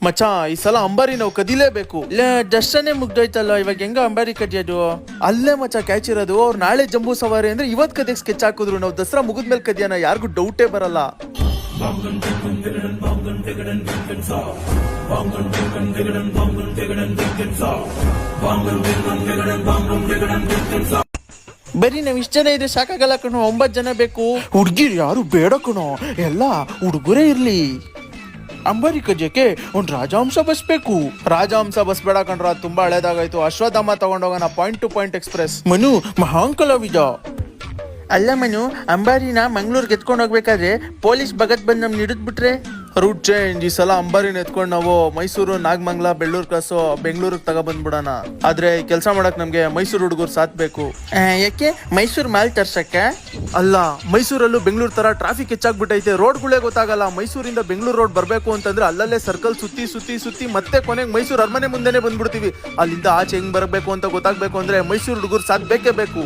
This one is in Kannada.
ಮಚ್ಚಾ ಈ ಸಲ ಅಂಬಾರಿ ನಾವು ಕದಿಲೇಬೇಕು. ದರ್ಶನೇ ಮುಗ್ದೋಯ್ತಲ್ಲ, ಇವಾಗ ಹೆಂಗ ಅಂಬಾರಿ ಕದಿಯೋದು? ಅಲ್ಲೇ ಮಚ್ಚಾ ಕ್ಯಾಚ್ ಇರೋದು. ಅವ್ರು ನಾಳೆ ಜಂಬೂ ಸವಾರಿ ಅಂದ್ರೆ ಇವತ್ ಕದಿಯಕ್ ಸ್ಕೆಚ್ ಹಾಕಿದ್ರು. ನಾವು ದಸರಾ ಮುಗಿದ್ಮೇಲೆ ಕದಿಯೋಣ, ಯಾರಿಗೂ ಡೌಟೇ ಬರಲ್ಲ. ಬರೀ ನಾವ್ ಇಷ್ಟ ಜನ ಇದ್ರೆ ಸಾಕಾಗಲ್ಲ ಕಣೋ, 9 ಜನ ಬೇಕು. ಹುಡ್ಗಿರ್ ಯಾರು ಬೇಡ ಕಣೋ, ಎಲ್ಲ ಹುಡುಗರೇ ಇರ್ಲಿ. ಅಂಬಾರಿ ಕದಿಯಕ್ಕೆ ಒಂದ್ ರಾಜಹಂಸ ಬಸ್ ಬೇಕು. ರಾಜಹಂಸ ಬಸ್ ಬೇಡ ಕಣ್ರ, ತುಂಬಾ ಹಳೇದಾಗಾಯ್ತು. ಅಶ್ವತ್ಥಾಮ ತಗೊಂಡೋಗೋಣ, point to point express. Manu ಮಹಾಂಕಲಾವಿದ. ಅಲ್ಲ ಮನು, ಅಂಬಾರಿನ ಮಂಗ್ಳೂರ್ಗೆ ಎತ್ಕೊಂಡು ಹೋಗ್ಬೇಕಾದ್ರೆ ಪೊಲೀಸ್ ಭಗತ್ ಬಂದ್ ನಮ್ನ ಹಿಡಿದ್ಬಿಟ್ರೆ? Route change. ಈ ಸಲ ಅಂಬಾರಿನ ಎತ್ಕೊಂಡು ನಾವು ಮೈಸೂರು, ನಾಗಮಂಗಲ, ಬೆಳ್ಳೂರು ಕ್ರಾಸು, ಬೆಂಗಳೂರಿಗೆ ತಗೊಬಂದ್ಬಿಡೋಣ. ಆದ್ರೆ ಕೆಲಸ ಮಾಡಕ್ ನಮ್ಗೆ ಮೈಸೂರು ಹುಡುಗರು ಸಾಥ್ ಬೇಕು. ಯಾಕೆ? ಮೈಸೂರು ಮಾಲ್ ತರ್ಸಕ್ಕ? ಅಲ್ಲ, ಮೈಸೂರಲ್ಲೂ ಬೆಂಗಳೂರು ತರ ಟ್ರಾಫಿಕ್ ಹೆಚ್ಚಾಗ್ಬಿಟ್ಟೈತೆ. ರೋಡ್ಗಳೇ ಗೊತ್ತಾಗಲ್ಲ. ಮೈಸೂರಿಂದ ಬೆಂಗಳೂರು ರೋಡ್ ಬರ್ಬೇಕು ಅಂತಂದ್ರೆ ಅಲ್ಲಲ್ಲೇ ಸರ್ಕಲ್ ಸುತ್ತಿ ಸುತ್ತಿ ಸುತ್ತಿ ಮತ್ತೆ ಕೊನೆಗೆ ಮೈಸೂರು ಅರಮನೆ ಮುಂದೆನೆ ಬಂದ್ಬಿಡ್ತೀವಿ. ಅಲ್ಲಿಂದ ಆಚೆ ಹೆಂಗ್ ಬರಬೇಕು ಅಂತ ಗೊತ್ತಾಗ್ಬೇಕು ಅಂದ್ರೆ ಮೈಸೂರು ಹುಡುಗರು ಸಾಥ್ ಬೇಕೇ ಬೇಕು.